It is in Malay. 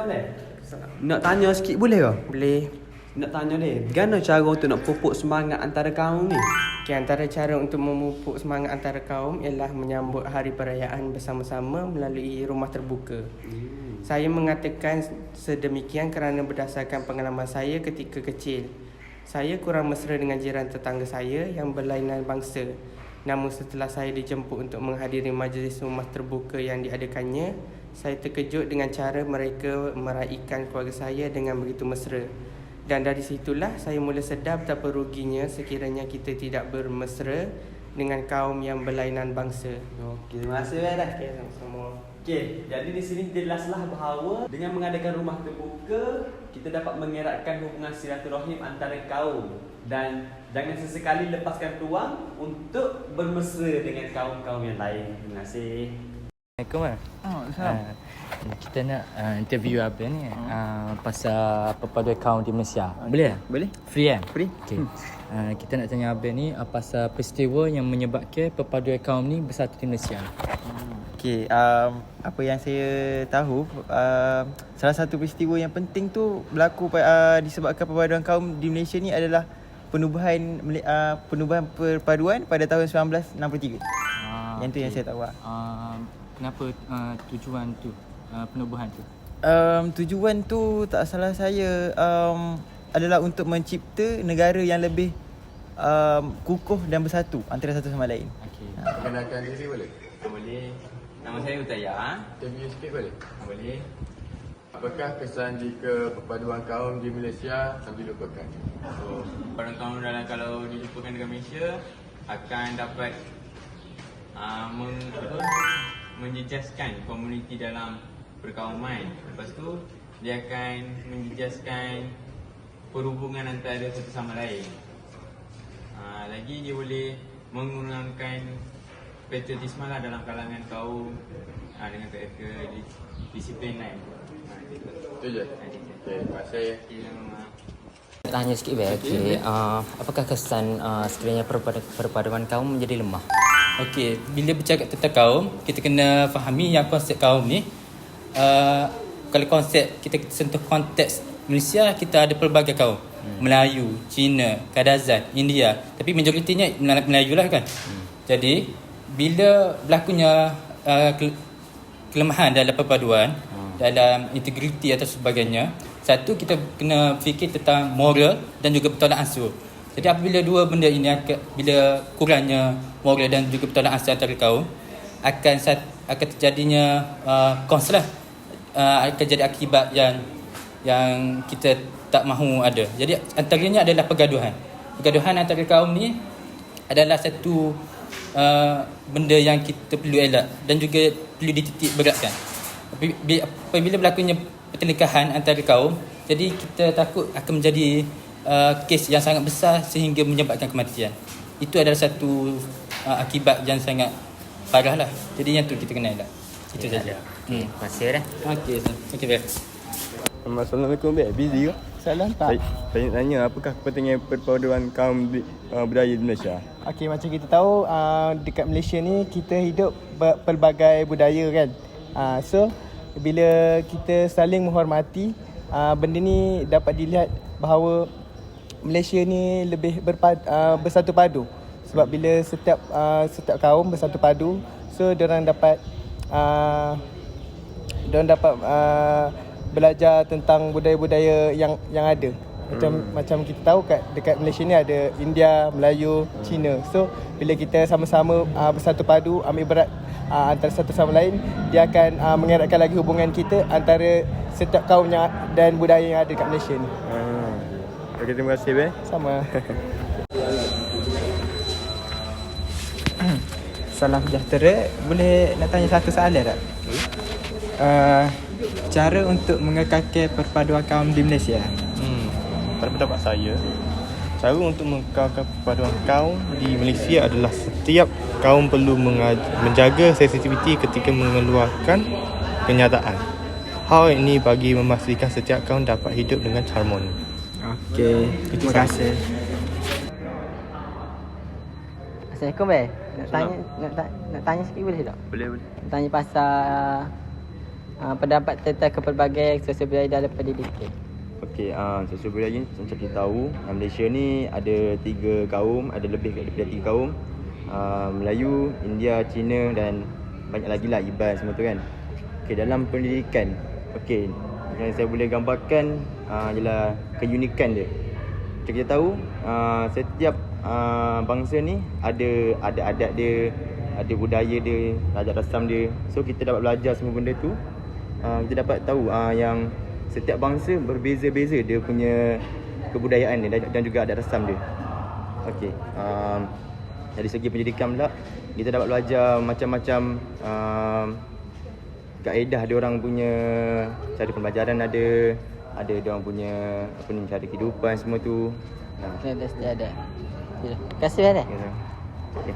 Assalamualaikum deh. Nak tanya sikit boleh ke? Boleh. Nak tanya deh, bagaimana cara untuk nak pupuk semangat antara kaum ni? Okay, antara cara untuk memupuk semangat antara kaum ialah menyambut hari perayaan bersama-sama melalui rumah terbuka. Saya mengatakan sedemikian kerana berdasarkan pengalaman saya ketika kecil. Saya kurang mesra dengan jiran tetangga saya yang berlainan bangsa. Namun setelah saya dijemput untuk menghadiri majlis rumah terbuka yang diadakannya, saya terkejut dengan cara mereka meraihkan keluarga saya dengan begitu mesra. Dan dari situlah saya mula sedar betapa ruginya sekiranya kita tidak bermesra dengan kaum yang berlainan bangsa. Okey, terima kasih dah. Okay, sama-sama. Okey, jadi di sini jelaslah bahawa dengan mengadakan rumah terbuka, kita dapat mengeratkan hubungan silaturahim antara kaum dan jangan sesekali lepaskan peluang untuk bermesra dengan kaum-kaum yang lain. Terima kasih. Assalamualaikum. Kita nak interview apa ni pasal perpaduan kaum di Malaysia. Boleh tak? Boleh? Free kan? Free. Okay. Kita nak tanya abang ni pasal peristiwa yang menyebabkan perpaduan kaum ni bersatu di Malaysia. Okey, apa yang saya tahu, salah satu peristiwa yang penting tu berlaku disebabkan perpaduan kaum di Malaysia ni adalah penubuhan perpaduan pada tahun 1963. Yang tu yang saya tahu. Kenapa tujuan tu, penubuhan tu? Tujuan tu tak salah saya adalah untuk mencipta negara yang lebih kukuh dan bersatu antara satu sama lain. Okey. Perkenalkan diri boleh? Boleh. Nama saya Utaya. Interview sikit boleh? Boleh. Apakah kesan jika perpaduan kaum di Malaysia dilupakan? So, orang kaum dalam kalau dilupakan dengan Malaysia akan dapat menjejaskan komuniti dalam perkauman. Lepas tu dia akan menjejaskan perhubungan antara satu sama lain. Lagi dia boleh mengurangkan patriotisme lah dalam kalangan kaum dengan kedisiplinan. Itu je? Okey, terima kasih. Tanya sikit okay. Apakah kesan sekiranya perpaduan kaum menjadi lemah? Okey, bila bercakap tentang kaum, kita kena fahami yang konsep kaum ni kalau konsep kita sentuh konteks Malaysia, kita ada pelbagai kaum. Melayu, Cina, Kadazan, India. Tapi majoritinya Melayu lah kan. Jadi bila berlakunya kelemahan dalam perpaduan, dalam integriti atau sebagainya, satu kita kena fikir tentang moral dan juga bertolak ansur. Jadi apabila dua benda ini bila kurangnya moral dan juga bertolak ansur antara kaum, akan terjadinya kons lah, akan jadi akibat yang kita tak mahu ada. Jadi antaranya adalah pergaduhan. Pergaduhan antara kaum ni adalah satu benda yang kita perlu elak dan juga perlu dititik beratkan. Apabila berlakunya pertelingkahan antara kaum, jadi kita takut akan menjadi kes yang sangat besar sehingga menyebabkan kematian. Itu adalah satu akibat yang sangat parah lah. Jadi yang tu kita kena elak. Itu saja. Terima kasih dah. Okey, baik. Assalamualaikum, Bek. Busy ke? Salam tak? Saya nak tanya, apakah kepentingan perpaduan kaum budaya di Malaysia? Okey, macam kita tahu dekat Malaysia ni kita hidup pelbagai budaya kan. So bila kita saling menghormati, benda ni dapat dilihat bahawa Malaysia ni lebih bersatu padu. Sebab bila setiap kaum bersatu padu, so diorang dapat belajar tentang budaya-budaya yang ada. Macam kita tahu dekat Malaysia ni ada India, Melayu, Cina. So bila kita sama-sama bersatu padu, ambil berat antara satu sama lain, dia akan mengeratkan lagi hubungan kita antara setiap kaum dan budaya yang ada dekat Malaysia ni. Okey, terima kasih, Bek. Sama. Salam sejahtera. Boleh nak tanya satu soalan tak? Cara untuk mengekalkan perpaduan kaum di Malaysia. Pada pendapat saya, cara untuk mengekalkan perpaduan kaum di Malaysia adalah setiap kaum perlu menjaga sensitiviti ketika mengeluarkan kenyataan. Hal ini bagi memastikan setiap kaum dapat hidup dengan harmoni. Okey, terima kasih. Assalamualaikum, Bek. Nak tanya sikit boleh tak? Boleh. Nak tanya pasal pendapat tentang pelbagai sosial budaya dalam pendidikan. Okey, sosial budaya ni macam kita tahu, Malaysia ni ada 3 kaum, ada lebih daripada 3 kaum. Melayu, India, Cina dan banyak lagi lah, Iban semua tu kan. Okey, dalam pendidikan, okey, yang saya boleh gambarkan ialah keunikan dia. Macam kita tahu, setiap bangsa ni ada adat dia, ada budaya dia, adat rasam dia. So kita dapat belajar semua benda tu. Kita dapat tahu yang setiap bangsa berbeza-beza dia punya kebudayaan dia dan juga adat rasam dia. Okey, dari segi pendidikan pula, kita dapat belajar macam-macam kaedah dia orang punya, cara pembelajaran ada dia orang punya cara kehidupan semua tu. Ada. Terima kasih banyak. Okay.